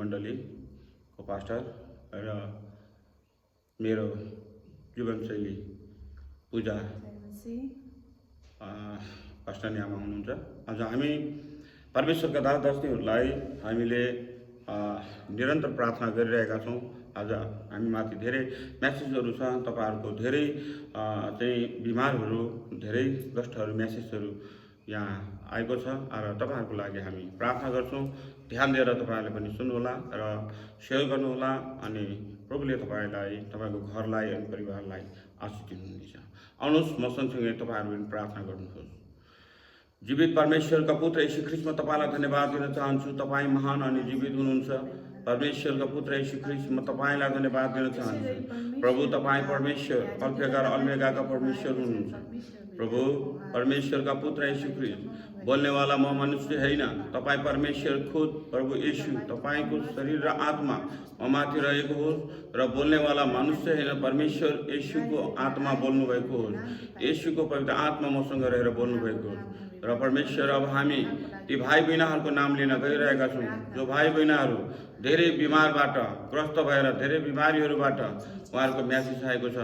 मण्डलीको पास्टर र मेरो जीवनशैली पूजा पास्टर आमा हुनुहुन्छ। आज हामी परमेश्वरका दासदासीहरूलाई हामीले निरन्तर प्रार्थना गरिरहेका छौँ। आज हामी माथि धेरै म्यासेजहरू छ, तपाईँहरूको धेरै चाहिँ बिमारहरू, धेरै कष्टहरू, म्यासेजहरू यहाँ आएको छ र तपाईँहरूको लागि हामी प्रार्थना गर्छौँ। ध्यान दिएर तपाईँहरूले पनि सुन्नुहोला र सेयर गर्नुहोला अनि प्रभुले तपाईँलाई, तपाईँको घरलाई अनि परिवारलाई आशीष दिनुहुनेछ। आउनुहोस् म सँगसँगै तपाईँहरू पनि प्रार्थना गर्नुहोस्। जीवित परमेश्वरका पुत्र यीशु ख्रीष्ट, म तपाईँलाई धन्यवाद दिन चाहन्छु। तपाईँ महान अनि जीवित हुनुहुन्छ। परमेश्वरका पुत्र यीशु ख्रीष्ट, म तपाईँलाई धन्यवाद दिन चाहन्छु। प्रभु, तपाईँ परमेश्वर, अल्फा र ओमेगाका परमेश्वर हुनुहुन्छ। प्रभु, परमेश्वरका पुत्र यीशु ख्रीष्ट, बोल्नेवाला म मनुष्य होइन, तपाईँ परमेश्वर खुद प्रभु यीशु, तपाईँको शरीर र आत्मा ममाथि रहेको होस् र बोल्नेवाला मनुष्य होइन, परमेश्वर यीशुको आत्मा बोल्नुभएको होस्। यीशुको पवित्र आत्मा मसँग रहेर बोल्नुभएको होस्। र परमेश्वर, अब हामी ती भाइ बहिनीहरूको नाम लिन गइरहेका छौँ जो भाइ बहिनीहरू धेरै बिमारबाट ग्रस्त भएर, धेरै बिमारीहरूबाट उहाँहरूको म्यासेज आएको छ,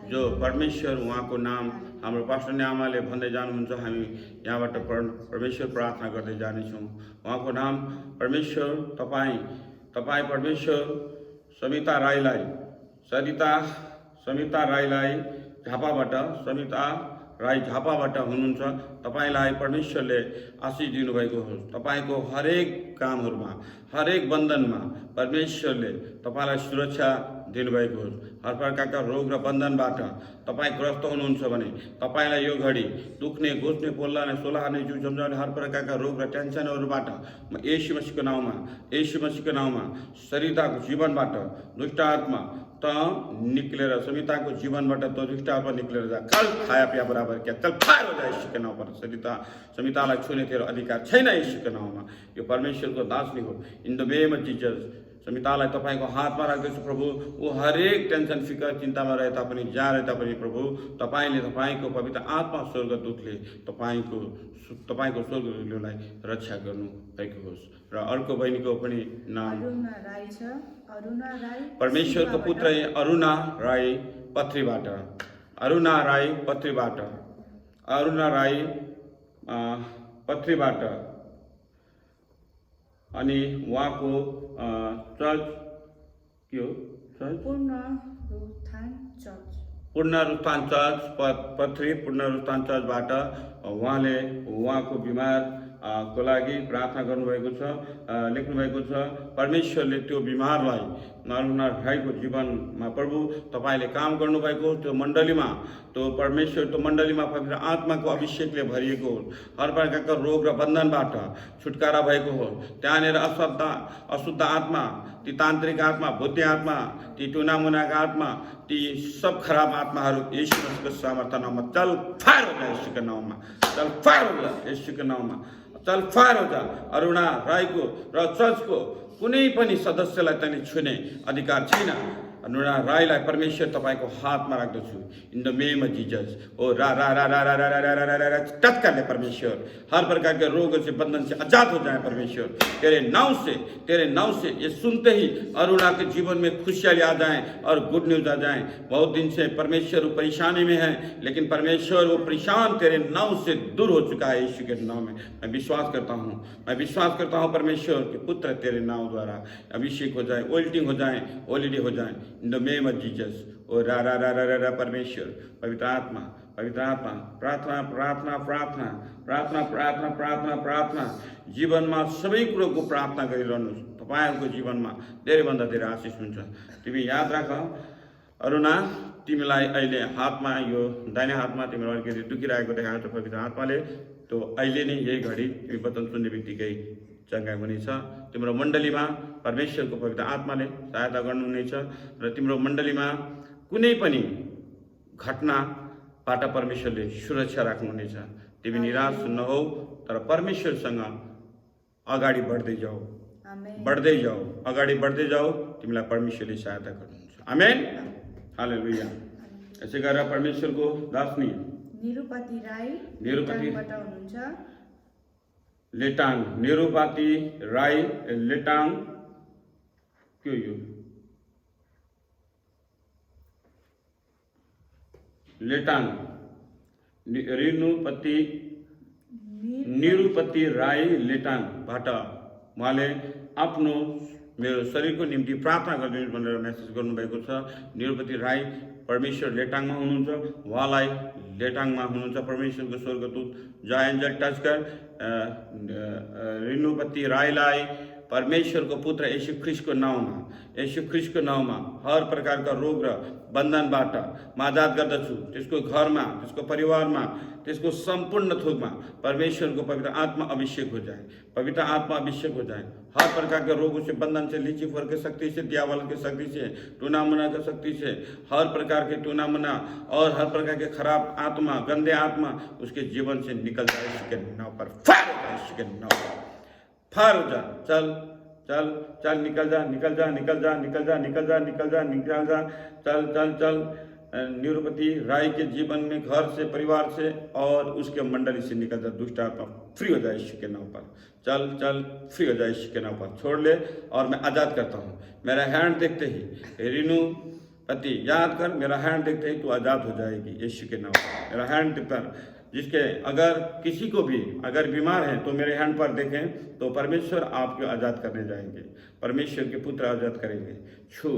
जो परमेश्वर उहाँको नाम हाम्रो पास्टर आमाले भन्दै जानुहुन्छ। हामी यहाँबाट परमेश्वर प्रार्थना गर्दै जानेछौँ। उहाँको नाम परमेश्वर, तपाईँ परमेश्वर समिता राईलाई झापाबाट, समिता राई झापाबाट हुनुहुन्छ। तपाईँलाई परमेश्वरले आशीष दिनुभएको होस्। तपाईँको हरेक कामहरूमा, हरेक बन्धनमा परमेश्वरले तपाईँलाई सुरक्षा दिनुभएको होस्। हर प्रकारका रोग र बन्धनबाट तपाईँ ग्रस्त हुनुहुन्छ भने तपाईँलाई यो घडी दुख्ने, घुस्ने, पोल्ने, सोलाने, जिउ जम्जाउने हर प्रकारका रोग र टेन्सनहरूबाट म यीशु मसीहको नाउँमा सरिताको जीवनबाट दुष्ट आत्मा त निक्लेर, समिताको जीवनबाट तो दुष्ट आत्मा निक्लेर जा। कल खाया पिया बराबर क्या, कल फायर हो जाए यीशु के नाम पर। समितालाई छुने तेरो अधिकार छैन यीशु के नाउँमा। यो परमेश्वरको दासनी हो। In the name of Jesus, समितालाई तपाईँको हातमा राख्दैछु प्रभु। ऊ हरेक टेन्सन, फिकर, चिन्तामा रहे तापनि, जहाँ रहे तापनि प्रभु, तपाईँले, तपाईँको पवित्र आत्मा स्वर्गदूतले तपाईँको स्वर्गदूतलाई रक्षा गर्नु भएको होस्। र अर्को बहिनीको पनि नाम परमेश्वरको पुत्र अरुणा राई पत्रीबाट, अनि उहाँको चर्च के हो? पुनरुत्थान चर्च पत्री, पुनरुत्थान चर्चबाट उहाँले उहाँको बिमार को लागि प्रार्थना गर्नुभएको छ, लेख्नुभएको छ। परमेश्वरले त्यो बिमारलाई, अरुणा राईको जीवनमा प्रभु तपाईँले काम गर्नुभएको, त्यो मण्डलीमा, त्यो परमेश्वर, त्यो मण्डलीमा पवित्र आत्माको अभिषेकले भरिएको हो। हर प्रकारका रोग र बन्धनबाट छुटकारा भएको हो। त्यहाँनिर अशुद्ध आत्मा, ती तान्त्रिक आत्मा, भूते आत्मा, ती टुनामुनाका आत्मा, ती सब खराब आत्माहरू यीशु मसीहको सामर्थ्य नाममा चल फायर हो जा। यीशुको नाममा चल फायर हो जा। यीशुको नाममा चल फायर हो जा। अरुणा राईको र चर्चको कुनै पनि सदस्यलाई त्यहाँ छुने अधिकार छैन। अरुणा राईलाई परमेश्वर तपाईँको हातमा राख्दछु। In the name of Jesus. ओ रा रा रा रा रा रा रा रा रा रा रा टच कर ले परमेश्वर। हर प्रकार के रोगों से, बंधन से आजाद हो जाए परमेश्वर। तेरे नाम से ये सुनते ही अरुणा के जीवन में खुशहाली आ जाए और गुड न्यूज आ जाए। बहुत दिन से परमेश्वर वो परेशानी में है, लेकिन परमेश्वर वो परेशान तेरे नाम से दूर हो चुका है। यीशु के नाम में मैं विश्वास करता हूँ परमेश्वर के पुत्र तेरे नाम द्वारा अभिषेक हो जाए, ओल्टिंग हो जाए, ओलिडी हो जाए। In the name of Jesus. ओ रा रा रा रा रा परमेश्वर, पवित्र आत्मा, प्रार्थना जीवनमा सबै कुरोको प्रार्थना गरिरहनुहोस्। तपाईँहरूको जीवनमा धेरैभन्दा धेरै आशिष हुन्छ। तिमी याद राख अरुणा, तिमीलाई अहिले हातमा, यो दाहिने हातमा तिम्रो अलिकति दुखिरहेको देखाएको छ पवित्र आत्माले। त्यो अहिले नै यही घडी तिमी वचन सुन्ने बित्तिकै चङ्गाइ हुनेछ। तिम्रो मण्डलीमा परमेश्वरको पवित्र आत्माले सहायता गर्नुहुनेछ र तिम्रो मण्डलीमा कुनै पनि घटनाबाट परमेश्वरले सुरक्षा राख्नुहुनेछ। तिमी निराश नहौ, तर परमेश्वरसँग अगाडि बढ्दै जाऊ, अगाडि बढ्दै जाऊ। तिमीलाई परमेश्वरले सहायता गर्नुहुन्छ। आमेन, हालेलुया। यसै गरेर परमेश्वरको दासनी निरुपति राई हुनुहुन्छ। निरुपति राई लेटाङ लेटाङ निरुपति राई लेटाङबाट उहाँले आफ्नो मेरो शरीरको निम्ति प्रार्थना गरिदिनु भनेर मेसेज गर्नुभएको छ। निरुपति राई परमेश्वर लेटाङमा हुनुहुन्छ, उहाँलाई लेटाङमा हुनुहुन्छ परमेश्वरको स्वर्गदूत जय एन्जल टचकर निरुपति राईलाई परमेश्वरको पुत्र यीशु ख्रिस्टको नाउँमा हर प्रकारका रोग र बन्धनबाट म आजाद गर्दछु। त्यसको घरमा, त्यसको परिवारमा, त्यसको सम्पूर्ण थोकमा परमेश्वरको पवित्र आत्मा अभिषेक हो जाए, पवित्र आत्मा अभिषेक हो जाए। हर प्रकार के रोगों से, बंधन से, लीचीफर के शक्ति से, दियावल के शक्ति से, टूनामुना के शक्ति से, हर प्रकार के टूनामुना और हर प्रकार के खराब आत्मा, गंदे आत्मा उसके जीवन से निकल जाए। इसके नाव पर फायर हो जाए, इसके नाव पर फायर हो जा। चल चल चल, निकल जा, निकल जा, निकल जा, निकल जा, निकल जा, निकल जा, निकल जा, चल चल चल। निरुपति राय के जीवन में, घर से, परिवार से और उसके मंडली से निकल जा। दुष्ट आत्मा फ्री हो जाए यीशु के नाम पर। चल चल, फ्री हो जाए यीशु के नाम पर। छोड़ ले और मैं आज़ाद करता हूँ। मेरा हैंड देखते ही रिनुपति याद कर, मेरा हैंड देखते ही तू आज़ाद हो जाएगी यीशु के नाम पर। मेरा हैंड पर जिसके अगर किसी को भी अगर बीमार है तो मेरे हैंड पर देखें तो परमेश्वर आपको आज़ाद करने जाएंगे। परमेश्वर के पुत्र आज़ाद करेंगे। छू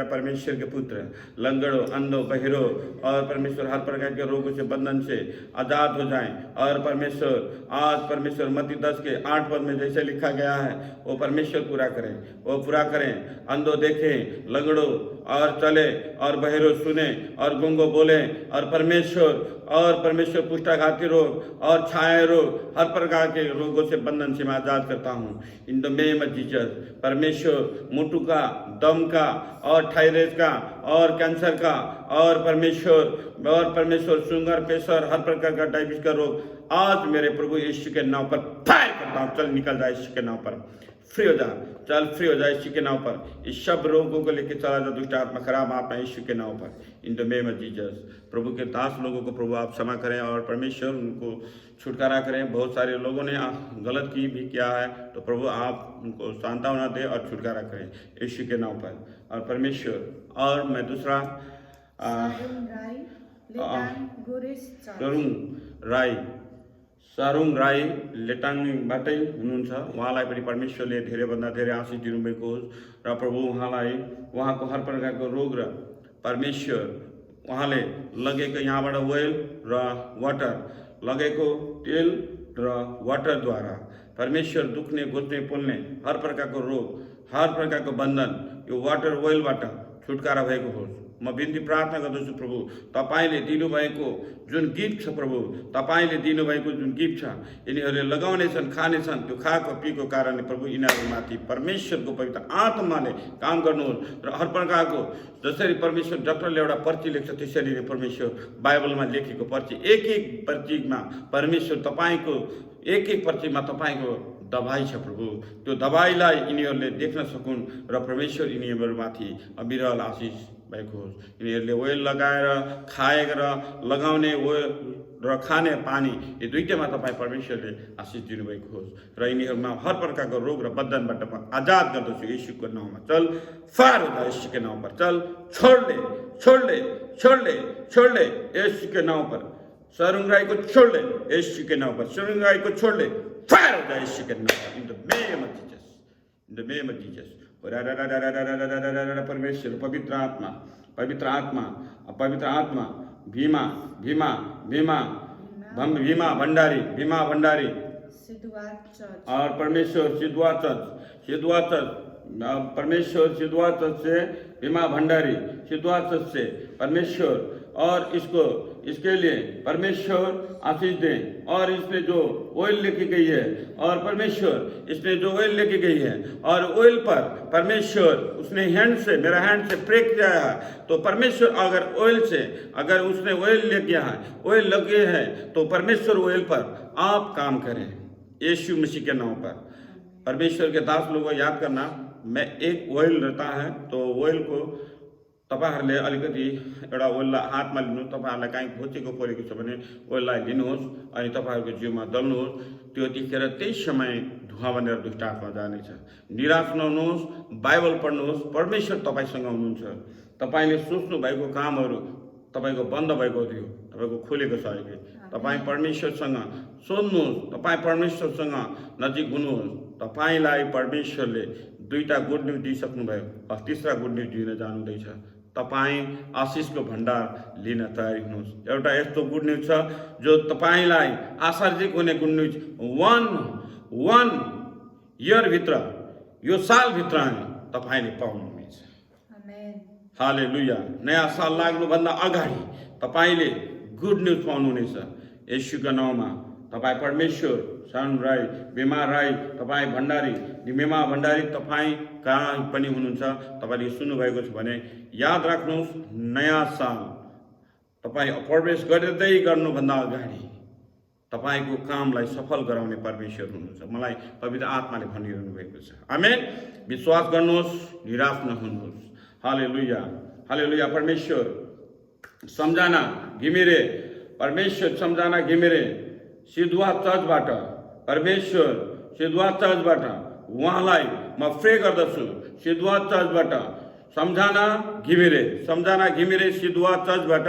परमेश्वर के पुत्र लंगड़ो, अंधो, बहिरो और परमेश्वर हर प्रकार के रोगों से, बंधन से आज़ाद हो जाएं। और परमेश्वर आज परमेश्वर मत्ती 10 के 8 पद में जैसे लिखा गया है वो परमेश्वर पूरा करें, वो पूरा करें। अंधो देखें, लंगड़ो और चले और बहिरो सुने और गुंगो बोले और परमेश्वर पुष्टाघाती रोग और छाया रोग, हर प्रकार के रोगों से, बंधन से मैं आज़ाद करता हूँ in the name of Jesus. परमेश्वर मुट्ठू का, दम का और थायराइड का और कैंसर का और परमेश्वर शुगर, प्रेशर, हर प्रकार का डायबिटीज का रोग आज मेरे प्रभु यीशु के नाम पर फायर करता हूँ। चल निकल जाए यीशु के नाम पर, फ्री हो जा, चल फ्री हो जाए यीशु के नाम पर। इस सब रोगों को लेकर चला जा, दुष्ट आत्मा, खराब आत्मा यीशु के नाम पर in the name of Jesus. प्रभु के दास लोगों को प्रभु आप क्षमा करें और परमेश्वर उनको छुटकारा करें। बहुत सारे लोगों ने गलत की भी किया है तो प्रभु आप उनको सांत्वना दें और छुटकारा करें यीशु के नाम पर। और परमेश्वर और मैं दूसरा सारुङ राई लेटाङबाटै हुनुहुन्छ। उहाँलाई पनि परमेश्वरले धेरैभन्दा धेरै आशिष दिनुभएको होस् र प्रभु उहाँलाई उहाँको हर प्रकारको रोग र परमेश्वर उहाँले लगेको यहाँबाट ओइल र वाटर, लगेको तेल र वाटरद्वारा परमेश्वर दुख्ने, घोच्ने, पोल्ने हर प्रकारको रोग, हर प्रकारको बन्धन यो वाटर ओइलबाट छुटकारा भएको होस्। म बिन्ती प्रार्थना गर्दछु प्रभु तपाईले दिनुभएको जुन गिफ्ट छ, प्रभु तपाईले दिनुभएको जुन गिफ्ट छ यिनीहरूले लगाउनेछन्, खानेछन्, त्यो खाएको पिएको कारणले प्रभु यिनीहरूमाथि परमेश्वरको पवित्र आत्माले काम गर्नुहोस्। र हर प्रकारको जसरी परमेश्वर डक्टरले एउटा पर्ची लेख्छ त्यसरी नै परमेश्वर बाइबलमा लेखेको पर्ची, एक एक पर्चीमा परमेश्वर तपाईको एक एक पर्चीमा तपाईको दबाई छ प्रभु। त्यो दबाईलाई यिनीहरूले देख्न सकुन् र परमेश्वर यिनीहरूमाथि अविरल आशिष भएको होस्। यिनीहरूले ओइल लगाएर खाएर लगाउने ओइल र खाने पानी यो दुईटैमा तपाईँ परमेश्वरले आशिष दिनुभएको होस् र यिनीहरूमा हर प्रकारको रोग र बन्धनबाट आजाद गर्दछु यीशुको नाममा। चल फायर हो जा यीशु के नाम पर। चल छोड़ ले यीशु के नाम पर। सारुङ राई को छोड़ ले यीशु के नाम पर। सारुङ राई को छोड़ ले, फायर हो जाए यीशु के नाम पर in the name of Jesus, in the name of Jesus. परमेश्वर पवित्र आत्मा, पवित्र आत्मा, पवित्र आत्मा, भीमा भीमा भीमा भीमा भंडारी, भीमा भंडारी और परमेश्वर सिद्धवा चर्च परमेश्वर सिद्धवा चर्च से भीमा भंडारी, सिद्धवा चर्च से परमेश्वर और इसके लिए परमेश्वर आशीष दें। और इसने जो ऑयल लेके गई है और परमेश्वर इसने जो ऑयल लेके गई है और ऑयल पर परमेश्वर उसने हैंड से, मेरा हैंड से प्रे किया है तो परमेश्वर अगर ऑयल से, अगर उसने ऑयल ले गया है, ऑयल लगे है तो परमेश्वर ऑयल पर आप काम करें यीशु मसीह के नाम पर। परमेश्वर के दास लोगों को याद करना, मैं एक ऑयल रहता है तो ऑयल को तपाईँहरूले अलिकति एउटा ओल्ला हातमा लिनुहोस्, तपाईँहरूलाई काहीँ घोचेको परेको छ भने ओल्लाई लिनुहोस् अनि तपाईँहरूको जिउमा दल्नुहोस्। त्यतिखेर त्यही समय धुवा बनेर दुष्ट आत्मा जानेछ। निराश नहुनुहोस्, बाइबल पढ्नुहोस्, परमेश्वर तपाईँसँग हुनुहुन्छ। तपाईँले सोच्नु भएको कामहरू तपाईँको बन्द भएको थियो, तपाईँको खुलेको छ अहिले। तपाईँ परमेश्वरसँग सोध्नुहोस्, तपाईँ परमेश्वरसँग नजिक हुनुहोस्। तपाईँलाई परमेश्वरले दुईटा गुड न्युज दिइसक्नुभयो, अब तीसरा गुड न्युज दिन जानुहुँदैछ। तपाईँ आशिषको भण्डार लिन तयारी हुनुहोस्। एउटा यस्तो गुड न्युज छ जो तपाईँलाई आश्चर्यजनक हुने गुड न्युज वन इयरभित्र, यो सालभित्र तपाईँले पाउनुहुनेछ। हालेलुया। नयाँ साल लाग्नुभन्दा अगाडि तपाईँले गुड न्युज पाउनुहुनेछ येशूको नाउँमा। तपाईँ परमेश्वर, सानु राई, बिमा राई, तपाईँ भण्डारी, निमेमा भण्डारी, तपाईँ कहाँ पनि हुनुहुन्छ, तपाईँले सुन्नुभएको छ भने याद राख्नुहोस्, नयाँ साल तपाईँ प्रवेश गर्नुभन्दा अगाडि तपाईँको कामलाई सफल गराउने परमेश्वर हुनुहुन्छ। मलाई पवित्र आत्माले भनिरहनु भएको छ। आमेन। विश्वास गर्नुहोस्, निराश नहुनुहोस्। हालेलुया, हालेलुया। परमेश्वर सम्झना घिमिरे, परमेश्वर सम्झना घिमिरे सिधुवा चर्चबाट, परमेश्वर सिधुवा चर्चबाट उहाँलाई म प्रे गर्दछु। सिधुवा चर्चबाट सम्झना घिमिरे सिधुवा चर्चबाट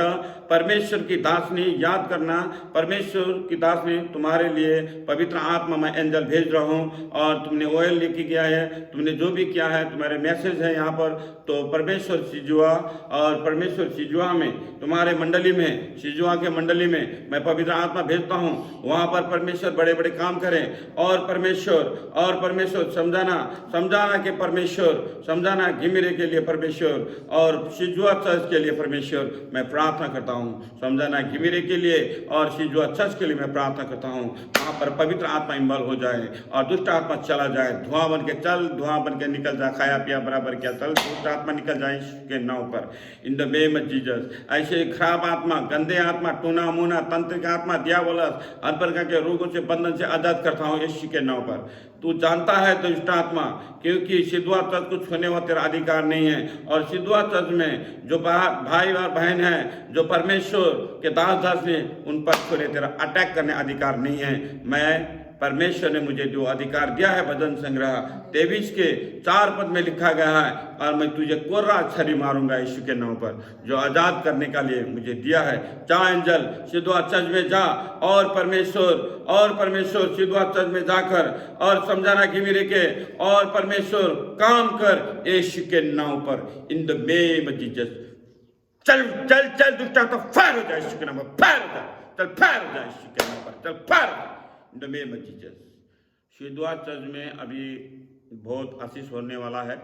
परमेश्वर की दासनी याद करना, परमेश्वर की दासनी तुम्हारे लिए पवित्र आत्मा में एंजल भेज रहा हूँ और तुमने ऑयल लेके गया है, तुमने जो भी किया है, तुम्हारे मैसेज है यहाँ पर। तो परमेश्वर सिजुआ और परमेश्वर सिजुआ में, तुम्हारे मंडली में, सिजुआ के मंडली में मैं पवित्र आत्मा भेजता हूँ। वहाँ पर परमेश्वर बड़े बड़े काम करें। और परमेश्वर समझाना के परमेश्वर, समझाना घिमिरे के लिए परमेश्वर और सिजुआ चर्च के लिए परमेश्वर मैं प्रार्थना करता हूँ। समझाना घिमिरे के लिए और सिजुआ चर्च के लिए मैं प्रार्थना करता हूँ। वहाँ पर पवित्र आत्मा इन्वॉल्व हो जाए और दुष्ट आत्मा चला जाए। धुआं बन के चल, धुआं बन के निकल जा, खाया पिया बराबर क्या चल, दुष्ट आत्मा निकल जाए के नाव पर in the name of Jesus. ऐसे खराब आत्मा, गंदे आत्मा, टूना मुना, तंत्रिक आत्मा, दियावलस, हर प्रकार के रोगों से, बंधन से आजाद करता हूँ यीशु के नाव पर। तू जानता है दुष्ट आत्मा, क्योंकि सिद्धवा चर्च कुछ होने का तेरा अधिकार नहीं है। और सिद्धवा चर्च में जो भाई और बहन है, जो परमेश्वर के दास ने, उन पर तेरा अटैक करने अधिकार नहीं है। मैं परमेश्वर ने मुझे जो अधिकार दिया है, भजन संग्रह 23 के 4 पद में लिखा गया है, और मैं तुझे कोर्रा छरी मारूंगा यीशु के नाम पर, जो आजाद करने का लिए मुझे दिया है। जा एंजल सिद्धवा चर्च में जा और परमेश्वर सिद्धवा चर्च में जाकर और समझाना घिमिरे के और परमेश्वर काम कर यीशु के नाम पर in the name of Jesus. चल चल चल दुष्ट आत्मा फायर हो जाए यीशु के नाम पर, फायर हो जाए, चल फायर हो जाए यीशु के नाम पर, चल fire in the name of Jesus. सिद्धवा चर्च में अभी बहुत आशीष होने वाला है,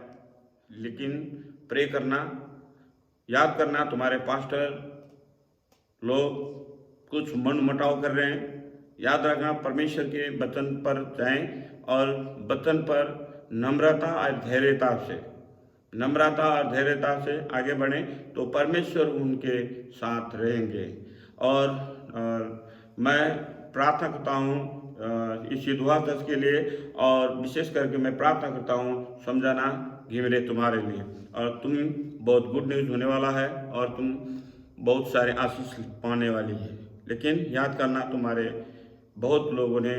लेकिन प्रे करना, याद करना, तुम्हारे पास्टर लोग कुछ मन मुटाव कर रहे हैं। याद रखना, परमेश्वर के वचन पर जाएं और वचन पर नम्रता और धैर्यता से आगे बढ़ें, तो परमेश्वर उनके साथ रहेंगे। और मैं प्रार्थना करता हूँ इस सिद्धवा चर्च के लिए, और विशेष करके मैं प्रार्थना करता हूँ समझाना घिमिरे तुम्हारे लिए। और तुम बहुत गुड न्यूज़ होने वाला है और तुम बहुत सारे आशीष पाने वाली है। लेकिन याद करना, तुम्हारे बहुत लोगों ने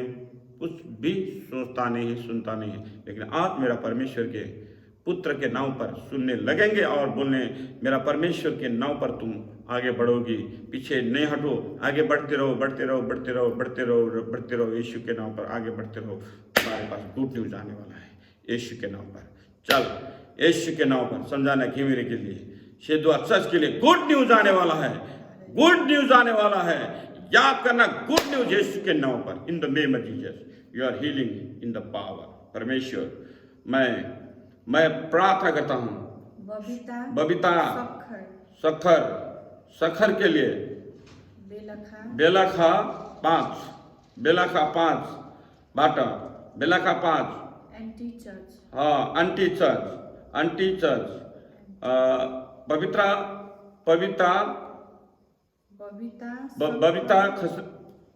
कुछ भी सोचता नहीं है, सुनता नहीं है, लेकिन आज मेरा परमेश्वर के पुत्र के नाम पर सुनने लगेंगे और बोलने, मेरा परमेश्वर के नाम पर तुम आगे बढ़ोगी, पीछे नहीं हटो, आगे बढ़ते रहो यीशु के नाम पर आगे बढ़ते रहो। तुम्हारे पास गुड न्यूज आने वाला है यीशु के नाम पर। चल यीशु के नाम पर समझाना घिमिरे के लिए, सिद्धवा चर्च के लिए गुड न्यूज आने वाला है, गुड न्यूज आने वाला है। याद करना, गुड न्यूज यीशु के नाम पर in the name of Jesus. You are healing in the power. परमेश्वर, मैं प्रार्थना करता हूँ बबीता सखर के लिए, बेलाखा 5 बाटा, बेलाखा 5 आंटी चर्च बबीता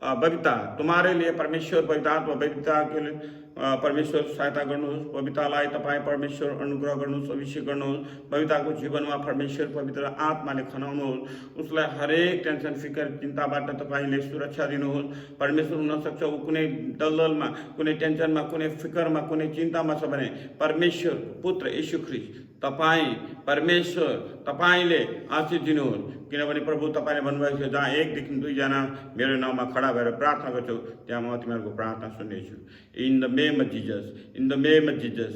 बबिता तुम्हारे लिए परमेश्वर पवित्र आत्मा बबिता के लिए परमेश्वर सहायता गर्नुहोस्, बबितालाई तपाईँ परमेश्वर अनुग्रह गर्नुहोस्, अभिषेक गर्नुहोस्, बबिताको जीवनमा परमेश्वर पवित्र आत्माले खनाउनुहोस्, उसलाई हरेक टेन्सन फिकर चिन्ताबाट तपाईँले सुरक्षा दिनुहोस्। परमेश्वर हुनसक्छ ऊ कुनै दलदलमा, कुनै टेन्सनमा, कुनै फिकरमा, कुनै चिन्तामा छ भने परमेश्वर पुत्र यीशु ख्रीष्ट तपाईँ परमेश्वर तपाईँले आशीष दिनुहोस्, किनभने प्रभु तपाईँले भन्नुभएको छ जहाँ 1 देखि 2 जना मेरो नाउँमा खडा भएर प्रार्थना गर्छौ त्यहाँ म तिमीहरूको प्रार्थना सुन्नेछु। In the name of Jesus, in the name of Jesus.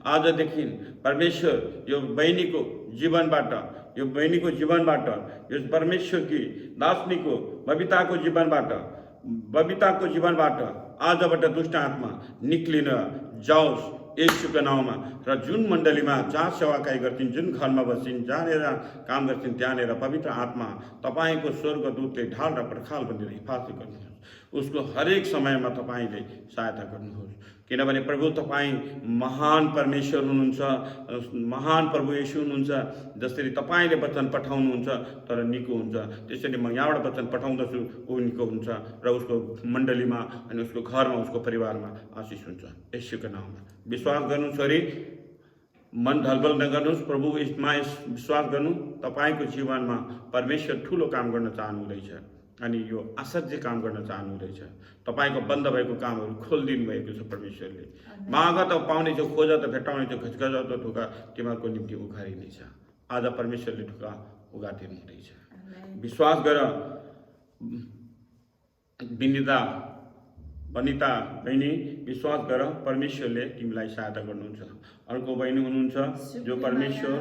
आजदेखि परमेश्वर यो बहिनीको जीवनबाट, यो बहिनीको जीवनबाट, यो परमेश्वरकी दासनीको बबिताको जीवनबाट आजबाट दुष्ट आत्मा निक्लिन जाओस् येशूको नाउँमा। र जुन मण्डलीमा जहाँ सेवाकाई गर्छिन्, जुन घरमा बस्छिन्, जहाँनिर काम गर्छिन् त्यहाँनिर पवित्र आत्मा तपाईँको स्वर्गदूतले ढाल र पर्खाल बनेर हिफाजत गर्नुहोस्, उसको हरेक समयमा तपाईँले सहायता गर्नुहोस्, किनभने प्रभु तपाईँ महान परमेश्वर हुनुहुन्छ, महान प्रभु येशू हुनुहुन्छ। जसरी तपाईँले वचन पठाउनुहुन्छ तर निको हुन्छ, त्यसरी म यहाँबाट वचन पठाउँदछु ऊ निको हुन्छ र उसको मण्डलीमा अनि उसको घरमा, उसको परिवारमा आशिष हुन्छ येशूको नाउँमा। विश्वास गर्नु छोरी मन ढलबल नगर्नुहोस्, प्रभु यसमा विश्वास गर्नु। तपाईँको जीवनमा परमेश्वर ठुलो काम गर्न चाहनुहुँदैछ अनि यो आश्चर्य काम गर्न चाहनुहुँदैछ। तपाईँको बन्द भएको कामहरू खोलिदिनु भएको छ परमेश्वरले। माग त पाउनेछौ, खोज त भेटाउनेछौ, घचघज त ढोका तिमीहरूको निम्ति उघारिनेछ। आज परमेश्वरले ढोका उघारिदिनु हुँदैछ। विश्वास गर वनिता बहिनी, विश्वास गर परमेश्वरले तिमीलाई सहायता गर्नुहुन्छ। अर्को बहिनी हुनुहुन्छ जो परमेश्वर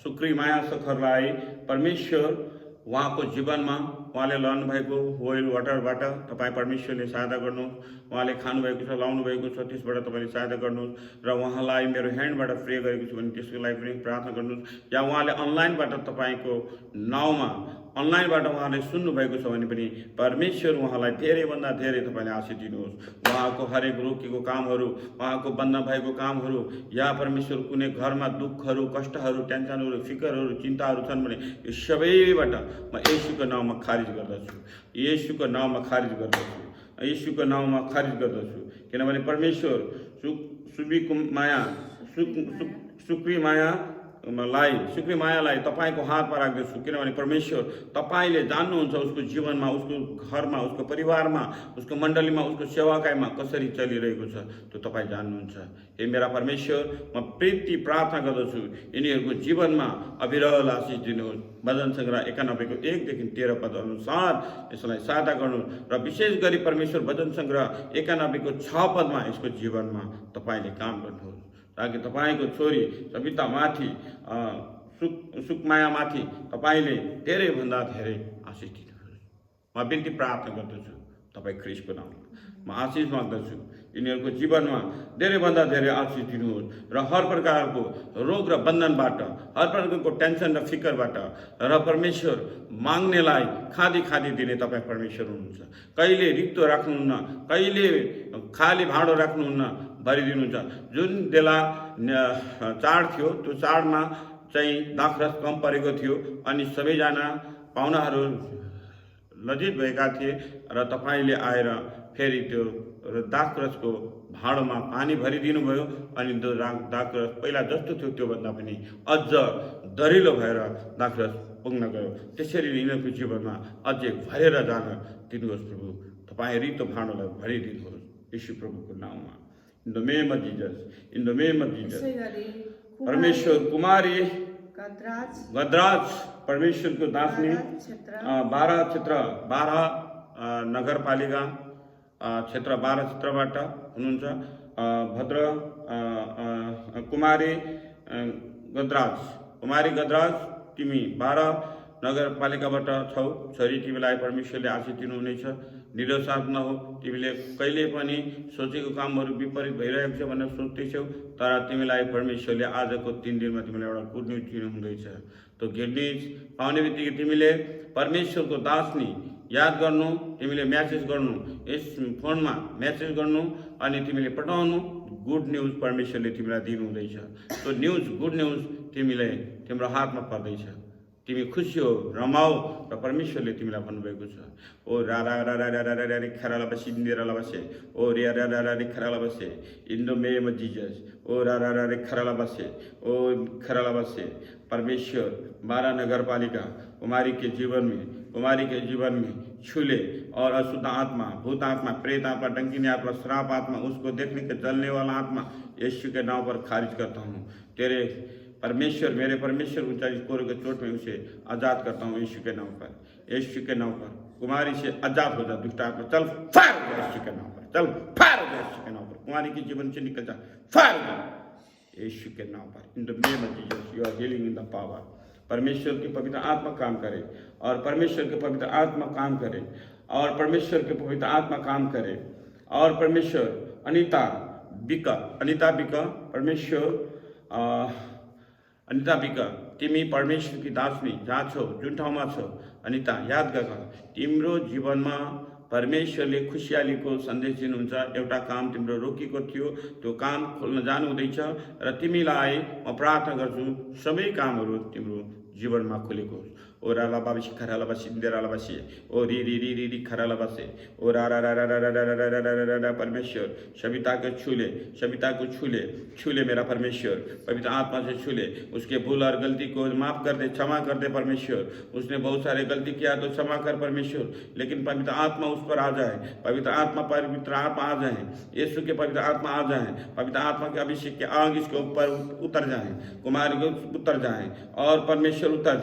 सुक्री माया सखरलाई परमेश्वर उहाँको जीवनमा उहाँले लानु भएको ओइल वाटरबाट तपाईँ परमेश्वरले सहायता गर्नुहोस्। उहाँले खानुभएको छ, लाउनु भएको छ, त्यसबाट तपाईँले सहायता गर्नुहोस्। र उहाँलाई मेरो ह्यान्डबाट प्रे गरेको छु भने त्यसको लागि पनि प्रार्थना गर्नुहोस्। या उहाँले अनलाइनबाट तपाईँको नाउँमा अनलाइनबाट उहाँले सुन्नुभएको छ भने पनि परमेश्वर उहाँलाई धेरैभन्दा धेरै तपाईँले आशीष दिनुहोस्। उहाँको हरेक रोकेको कामहरू, उहाँको बन्द भएको कामहरू, या परमेश्वर कुनै घरमा दुःखहरू, कष्टहरू, टेन्सनहरू, फिकरहरू, चिन्ताहरू छन् भने यो सबैबाट म येशूको नाउँमा खारिज गर्दछु, येशूको नाउँमा खारिज गर्दछु, येशूको नाउँमा खारिज गर्दछु। किनभने परमेश्वर सुक्री मायालाई तपाईँको हातमा राख्दछु। किनभने परमेश्वर तपाईँले जान्नुहुन्छ उसको जीवनमा, उसको घरमा, उसको परिवारमा, उसको मण्डलीमा, उसको सेवाकाईमा कसरी चलिरहेको छ त्यो तपाईँ जान्नुहुन्छ। हे मेरा परमेश्वर, म प्रीति प्रार्थना गर्दछु यिनीहरूको जीवनमा अविरल आशीष दिनुहोस्। भजन सङ्ग्रह 91 को 1 देखि 13 पद अनुसार यसलाई सहायता गर्नु र विशेष गरी परमेश्वर भजन सङ्ग्रह 91 को 6 पदमा यसको जीवनमा तपाईँले काम गर्नुहोस्, ताकि तपाईँको छोरी सवितामाथि, सुकमायामाथि तपाईँले धेरैभन्दा धेरै आशिष दिनुहोस्। म बिन्ती प्रार्थना गर्दछु तपाईँ ख्रीष्टको नाममा म आशिष माग्दछु। यिनीहरूको जीवनमा धेरैभन्दा धेरै आशिष दिनुहोस् र हर प्रकारको रोग र बन्धनबाट, हर प्रकारको टेन्सन र फिकरबाट र परमेश्वर माग्नेलाई खादी दिने तपाईँ परमेश्वर हुनुहुन्छ। कहिले रित्तो राख्नुहुन्न, कहिले खाली भाँडो राख्नुहुन्न, भरिदिनुहुन्छ। जुन बेला चाड थियो त्यो चाडमा चाहिँ दाखरस कम परेको थियो अनि सबैजना पाहुनाहरू लज्जित भएका थिए र तपाईँले आएर फेरि त्यो दाखरसको भाँडोमा पानी भरिदिनु भयो अनि त्यो दाखरस पहिला जस्तो थियो त्योभन्दा पनि अझ दरिलो भएर दाखरस पुग्न गयो। त्यसरी यिनीहरूको जीवनमा अझै भरेर जान दिनुहोस् प्रभु। तपाईँ रित्तो भाँडोलाई भरिदिनुहोस् यीशु प्रभुको नाममा। In the name of Jesus, in the name of Jesus. परमेश्वर कुमारी गदराज परमेश्वर को दासनी 12 नगरपालिका क्षेत्र 12 क्षेत्रबाट हुनुहुन्छ। भद्र कुमारी गदराज तिमी 12 नगरपालिकाबाट छौ। छोरी तिमीलाई परमेश्वरले आशीष दिनुहुनेछ। निराश नहो, तिमीले कहिले पनि सोचेको कामहरू विपरीत भइरहेको छ भनेर सोच्दैछौ, तर तिमीलाई परमेश्वरले आजको 3 दिनमा तिमीलाई एउटा गुड न्युज दिनुहुँदैछ। त्यो गुड न्युज पाउने बित्तिकै तिमीले परमेश्वरको दासनी याद गर्नु, तिमीले म्यासेज गर्नु, यस फोनमा म्यासेज गर्नु अनि तिमीले पठाउनु। गुड न्युज परमेश्वरले तिमीलाई दिनुहुँदैछ। त्यो न्युज, गुड न्युज तिमीले तिम्रो हातमा पर्दैछ। तिमी खुसी हो, रमाऊ र परमेश्वरले तिमीलाई भन्नुभएको छ। ओ रा रा रा रा रा रा रा रे खराला बसी निराला बसे, ओ रे रा रा रा रे खराला बसे, in the name of Jesus. ओ रा रा रा रे खराला बसे, ओ खराला बसे। परमेश्वर 12 नगर पालिका कुमारी के जीवन में छूले और अशुद्ध आत्मा, भूत आत्मा, प्रेत आत्मा, डंकिनी आत्मा, श्राप आत्मा, उसको देखने के जलने वाला आत्मा यीशु के नाम पर खारिज करता हूँ। तेरे परमेश्वर, मेरे परमेश्वर ऊंचाई कोर के चोट में उसे आजाद करता हूँ यीशु के नाम पर, यीशु के नाम पर। कुमारी से आजाद हो जा दुष्ट आत्मा, चल फायर हो जा यीशु के नाम पर, चल फायर हो जा यीशु के नाम पर। कुमारी के जीवन से निकल जा, फायर हो जा यीशु के नाम पर। In the name of Jesus you are healing in the power. परमेश्वर की पवित्र आत्मा काम करे और परमेश्वर की पवित्र आत्मा काम करे और परमेश्वर की पवित्र आत्मा काम करे और परमेश्वर अनिता बिका परमेश्वर अनिता बिका तिमी परमेश्वर की दासनी जहाँ छौ, जुन ठाउँमा छौ अनिता, याद गर तिम्रो जीवनमा परमेश्वरले खुसियालीको सन्देश दिनुहुन्छ। एउटा काम तिम्रो रोकिएको थियो, त्यो काम खोल्न जानु हुँदैछ र तिमीलाई म प्रार्थना गर्छु सबै कामहरू तिम्रो जीवनमा खुलेको होस्। ओ रा ला बाबी खराला बसी देराला बसी, ओ री री री री री खराला बसे, ओ रा रा रा रा रा रा रा रा रा रा रा। परमेश्वर सविता को छूले मेरा परमेश्वर, पवित्र आत्मा से छूले, उसके भूल और गलती को माफ कर दे, क्षमा कर दे परमेश्वर। उसने बहुत सारे गलती किया तो क्षमा कर परमेश्वर, लेकिन पवित्र आत्मा उस पर आ जाए, पवित्र आत्मा आ जाए, यीशु के पवित्र आत्मा आ जाए, पवित्र आत्मा के अभिषेक के आग इसके ऊपर उतर जाए, कुमार उतर जाए और परमेश्वर उतर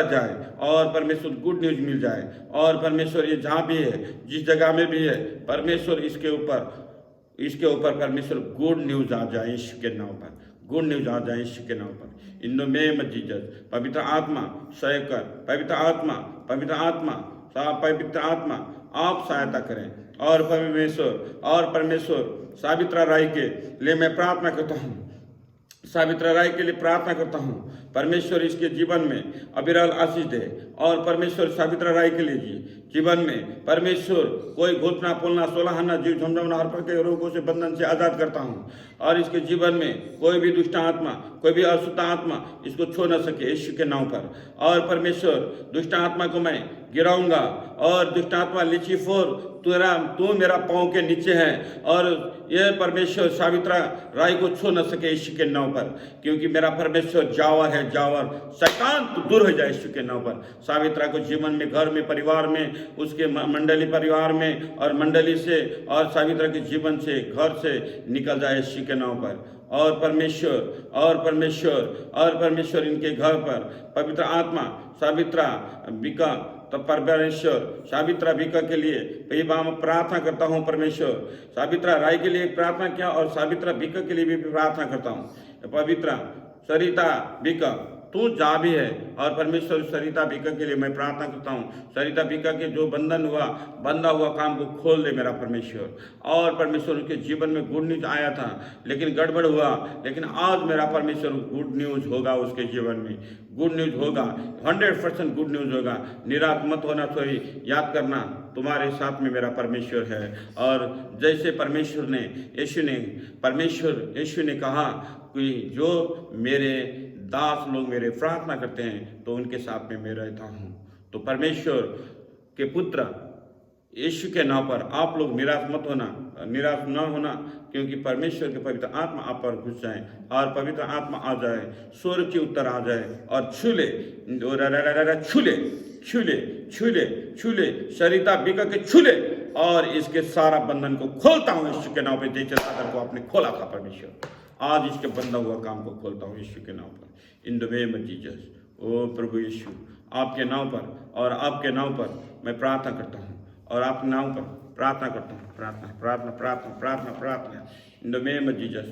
जाए और परमेश्वर गुड न्यूज मिल जाए। और परमेश्वर ये जहाँ भी है, जिस जगह में भी है, परमेश्वर इसके ऊपर परमेश्वर गुड न्यूज आ जाए यीशु के नाम पर, गुड न्यूज आ जाए यीशु के नाम पर। In the name of Jesus पवित्र आत्मा सहाय कर, पवित्र आत्मा आप सहायता करें। और परमेश्वर सावित्रा राय के लिए मैं प्रार्थना करता हूँ, सावित्रा राय के लिए प्रार्थना करता हूँ। परमेश्वर इसके जीवन में अविरल आशीष दे और परमेश्वर सावित्रा राय के लिए जीवन में परमेश्वर कोई घोषणा बोलना, सोलहना, जीव झमझमना, हर प्रकार के रोगों से बंधन से आजाद करता हूँ। और इसके जीवन में कोई भी दुष्ट आत्मा, कोई भी अशुद्ध आत्मा इसको छू न सके यीशु के नाम पर। और परमेश्वर दुष्ट आत्मा को मैं गिराऊंगा और दुष्ट आत्मा लिचिफोर तू मेरा पाँव के नीचे है और यह परमेश्वर सावित्रा राय को छू न सके यीशु के नाम पर, क्योंकि मेरा परमेश्वर जावर है, जावर। शैतान तो दूर हो जाए यीशु के नाम पर। सावित्रा को जीवन में, घर में, परिवार में, उसके मंडली परिवार में और मंडली से और सावित्रा के जीवन से, घर से निकल जाए यीशु के नाम पर। और परमेश्वर इनके घर पर पवित्र आत्मा सावित्रा बिका तो परमेश्वर सावित्रा बिका के लिए मैं प्रार्थना करता हूँ। परमेश्वर सावित्रा राय के लिए प्रार्थना किया और सावित्रा बिका के लिए भी प्रार्थना करता हूँ। पवित्रा सरिता बिका तू जा भी है और परमेश्वर सरिता बिका के लिए मैं प्रार्थना करता हूँ। सरिता बिका के जो बंधा हुआ काम को खोल दे मेरा परमेश्वर। और परमेश्वर उसके जीवन में गुड न्यूज आया था लेकिन गड़बड़ हुआ, लेकिन आज मेरा परमेश्वर गुड न्यूज होगा उसके जीवन में, गुड न्यूज होगा, 100% गुड न्यूज होगा। निराश मत होना, थोड़ी याद करना तुम्हारे साथ में मेरा परमेश्वर है। और जैसे यीशु ने कहा कि जो मेरे दास लोग मेरे प्रार्थना करते हैं तो उनके साथ में मैं रहता हूँ। तो परमेश्वर के पुत्र यीशु के नाम पर आप लोग निराश न होना, क्योंकि परमेश्वर के पवित्र आत्मा आप पर घुस जाए और पवित्र आत्मा आ जाए, स्वर्ग के उत्तर आ जाए और छूले सरिता बिका के छूले और इसके सारा बंधन को खोलता हूँ यीशु के नाम पे। जैसे सागर को आपने खोला था परमेश्वर, आज इसके बंधा हुआ काम को खोलता हूँ यीशु के नाम पर। In the name of Jesus. ओ प्रभु यीशु, आपके नाम पर मैं प्रार्थना करता हूँ और आपके नाम पर प्रार्थना करता हूँ। प्रार्थना in the name of Jesus.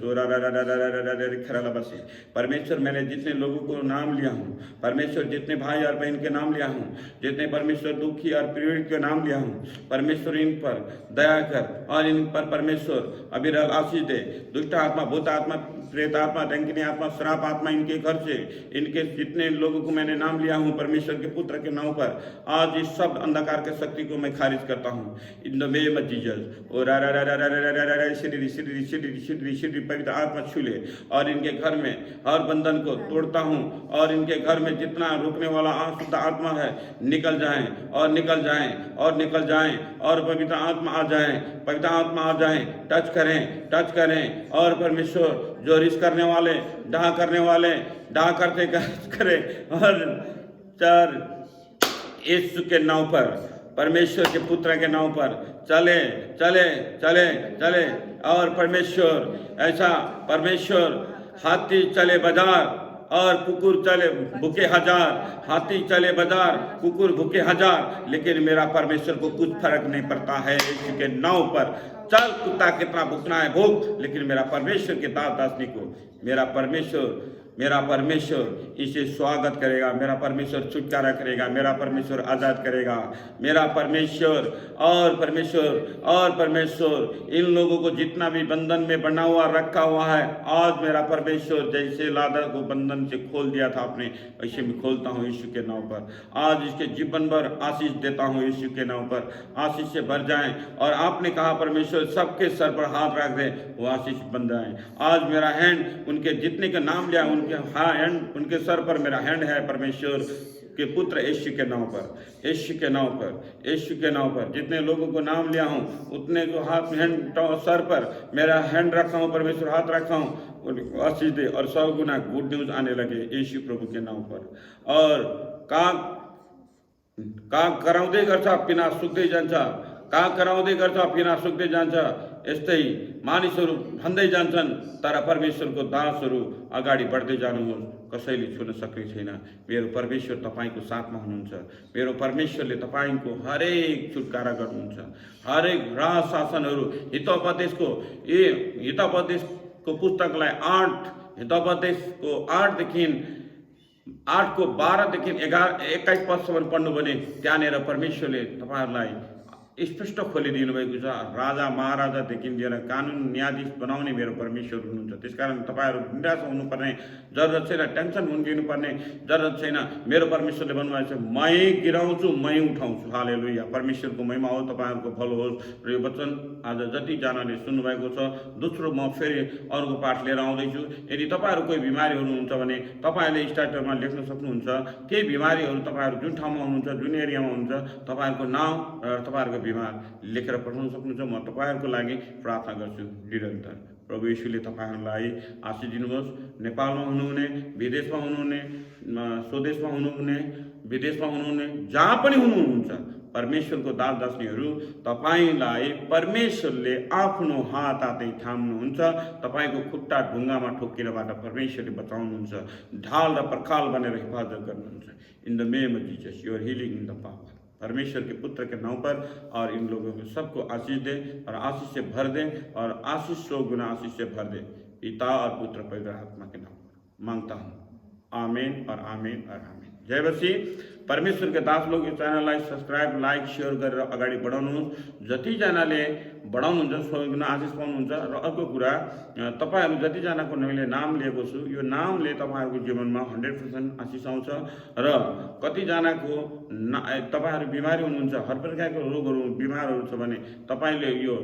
परमेश्वर मैंने जितने लोगों को नाम लिया हूँ, परमेश्वर जितने भाई और बहन के नाम लिया हूँ, जितने परमेश्वर दुखी और पीड़ित के नाम लिया हूँ, परमेश्वर इन पर दया कर और इन पर परमेश्वर अविरल आशीष दे। दुष्ट आत्मा, भूत आत्मा, प्रेत आत्मा, डंकिनी आत्मा, श्राप आत्मा इनके घर से, इनके जितने लोगों को मैंने नाम लिया हूँ परमेश्वर के पुत्र के नाम पर, आज इस सब अंधकार के शक्ति को मैं खारिज करता हूँ in the name of Jesus. ओ रा रा रा रा रा रा रा रा रा सीढ़ी पवित्र आत्मा छू ले और इनके घर में हर बंधन को तोड़ता हूँ और इनके घर में जितना रोकने वाला अशुद्ध आत्मा है निकल जाएं और निकल जाएं और निकल जाएं और पवित्र आत्मा आ जाएं, पवित्र आत्मा आ जाएं, टच करें और परमेश्वर जो रिस करने वाले डाह करते करें और चार यीशु के नाम पर, परमेश्वर के पुत्र के नाम पर चले चले चले चले और परमेश्वर ऐसा परमेश्वर हाथी चले बाजार और कुकुर चले भूखे हजार, हाथी चले बाजार कुकुर भूखे हजार, लेकिन मेरा परमेश्वर को कुछ फर्क नहीं पड़ता है। यीशु के नाम पर चल कुत्ता कितना भूखना है भूख, लेकिन मेरा परमेश्वर के दास दासनी को मेरा परमेश्वर इसे स्वागत करेगा, मेरा परमेश्वर छुटकारा करेगा, मेरा परमेश्वर आज़ाद करेगा, मेरा परमेश्वर और परमेश्वर इन लोगों को जितना भी बंधन में बना हुआ रखा हुआ है, आज मेरा परमेश्वर जैसे लादा को बंधन से खोल दिया था आपने, वैसे मैं खोलता हूँ यीशु के नाम पर। आज इसके जीवन भर आशीष देता हूँ यीशु के नाम पर, आशीष से भर जाएं और आपने कहा परमेश्वर सबके सर पर हाथ रख दे, वो आशीष बन जाए। आज मेरा हैंड उनके जितने का नाम लिया उनके हैंड उनके सर पर मेरा हैंड है परमेश्वर के पुत्र यीशु के नाम पर जितने लोगों को नाम लिया हूँ उतने को हाथ हैंड सर पर मेरा हैंड रखा हूँ, परमेश्वर हाथ रखा हूँ, आशीष दे और 100 गुना गुड न्यूज आने लगे यीशु प्रभु के नाम पर। और काम कराउँदै गर्छ पिना सुक्दै जान्छ, काम कराउँदै गर्छ पिना सुक्दै जान्छ, यस्तै मानिसहरू भन्दै जान्छन् तर परमेश्वरको दासहरू अगाडि बढ्दै जानुहोस्, कसैले छुन सक्ने छैन। मेरो परमेश्वर तपाईको साथमा हुनुहुन्छ, मेरो परमेश्वरले तपाईको हरेक छुटकारा गर्नुहुन्छ। हरेक राज शासनहरू हितोपदेशको पुस्तकलाई 8 को 12 देखि 21 पदसम्म पढ्नु भने त्यहाँनिर परमेश्वरले तपाईहरुलाई स्पष्ट खोलिदिनु भएको छ। राजा महाराजादेखि लिएर कानुन न्यायाधीश बनाउने मेरो परमेश्वर हुनुहुन्छ। त्यसकारण तपाईहरु निराश हुनुपर्ने जरुरत छैन, टेन्सन हुनुपर्ने जरुरत छैन। मेरो परमेश्वरले भन्नुभएको छ मै गिराउँछु मै उठाउँछु। हालेलुया, परमेश्वरको महिमा हो, तपाईहरुको भलो होस्। र यो वचन आज जति जनाले सुन्नु भएको छ, दोस्रो म फेरि अर्को पाठ लिएर आउँदैछु। यदि तपाईहरु कोही बिमारी हुनुहुन्छ भने तपाईहरुले स्टार्टरमा लेख्न सक्नुहुन्छ। केही बिमारीहरु तपाईहरु जुन ठाउँमा हुनुहुन्छ, जुन एरियामा हुनुहुन्छ, तपाईहरुको नाम र तपाईहरुको बिमार लेखेर पठाउन सक्नुहुन्छ। म तपाईहरुको लागि प्रार्थना गर्छु निरन्तर। प्रभु येशूले तपाईहरुलाई आशीष दिनुहोस्। नेपालमा हुनुहुने, विदेशमा हुनुहुने, स्वदेशमा हुनुहुने, विदेशमा हुनुहुने, जहाँ पनि हुनुहुन्छ, परमेश्वरको दास दासिनीहरू तपाईलाई परमेश्वरले आफ्नो हात हातै थाम्नुहुन्छ। तपाईको खुट्टा ढुङ्गामा ठोकिनबाट परमेश्वरले बचाउनुहुन्छ। ढाल र पर्खाल बनेर हिफाजत गर्नुहुन्छ। In the name of Jesus you are healing in the power. परमेश्वर के पुत्र के नाम पर और इन लोगों को सबको आशीष दे और आशीष से भर दे और आशीष 100 गुना आशीष से भर दे। पिता और पुत्र पवित्र आत्मा के नाम पर मांगता हूँ, आमीन और आमीन और आमीन। जय मसीह। परमेश्वर के दास लोग यो च्यानललाई सब्सक्राइब, लाइक, शेयर गरेर अगाडि बढाउनुहोस्। जतिजनाले बढाउनुहुन्छ 100 गुना आशिष पाउनुहुन्छ। र अर्को कुरा, तपाईहरु जतिजनाको मैले नाम लिएको छु, यो नामले तपाईहरुको जीवनमा 100% आशिष आउँछ। र कतिजनाको तपाईहरु बिमारी हुनुहुन्छ, हर प्रकारको रोगहरू बिमारहरू छ भने तपाईले यो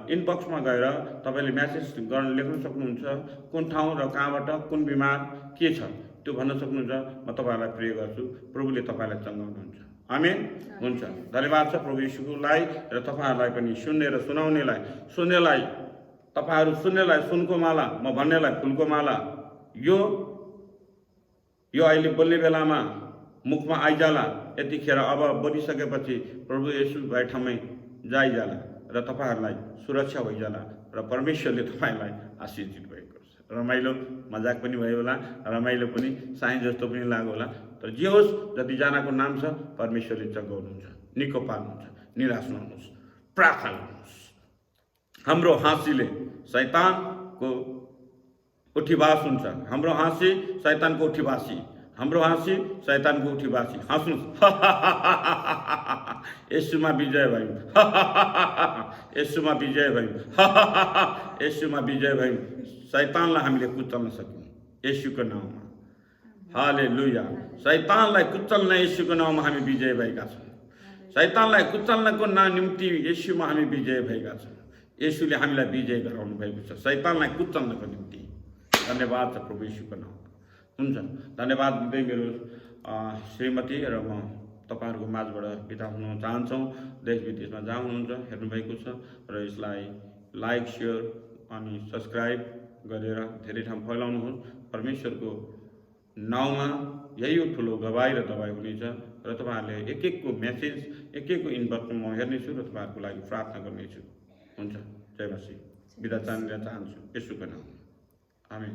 इनबक्समा गएर तपाईले मेसेज गर्न लेख्न सक्नुहुन्छ। कुन ठाउँ र कहाँबाट कुन बिमार के छ त्यो भन्न सक्नुहुन्छ। म तपाईहरुलाई प्रे गर्छु, प्रभुले तपाईलाई चंगाउनुहुन्छ। आमेन। हुन्छ। धन्यवाद छ प्रभु येशूलाई र तपाईहरुलाई पनि सुन्ने र सुन्नेलाई तपाईहरु सुन्नेलाई सुनको माला, म भन्नेलाई फूलको माला। यो अहिले बोल्ने बेलामा मुखमा आइजाला। यतिखेर अब बोलिसकेपछि प्रभु येशू भए ठाउँमै जाइजाला र तपाईहरुलाई सुरक्षा भइजाला र परमेश्वरले तपाईलाई आशीष दिनुभएको छ। रमाइलो मजाक पनि भयो होला, रमाइलो पनि साइन जस्तो पनि लाग्यो होला। तर जे होस्, जतिजनाको नाम छ परमेश्वरले चंगाउनुहुन्छ, निको पार्नुहुन्छ। निराश नहुनुहोस्, प्रार्थना गर्नुहोस्। हाम्रो हाँसीले शैतानको उठीवास हुन्छ। हाम्रो हाँसी शैतानको उठीवासी, हाम्रो हाँसी शैतानको उठीवासी। हाँस्नुहोस्। येशूमा विजय भयो, येशूमा विजय भयो, येशूमा विजय भयो। शैतानलाई हामीले कुचल्न सक्यौं येशूको नाममा। हालेलुया। शैतानलाई कुचल्न येशूको नाममा हामी विजय भएका छौं। शैतानलाई कुचल्नको निम्ति येशूमा हामी विजय भएका छौं। येशूले हामीलाई विजय गराउनु भएको छ शैतानलाई कुचल्नको निम्ति। धन्यवाद छ प्रभु येशूको नाम। हुन्छ, धन्यवाद दिँदै मेरो श्रीमती र म तपाईँहरूको माझबाट बिदा हुन चाहन्छौँ। देश विदेशमा जहाँ हुनुहुन्छ हेर्नुभएको छ र यसलाई लाइक, सेयर अनि सब्सक्राइब गरेर धेरै ठाउँ फैलाउनुहोस्। परमेश्वरको नाउँमा यही हो ठुलो गवाई र दबाई हुनेछ र तपाईँहरूले एक एकको मेसेज एक एकको इनबक्समा म हेर्नेछु र तपाईँहरूको लागि प्रार्थना गर्नेछु। हुन्छ, जय मसीह। बिदा चाहन्छु यसुको नाम। आमेन।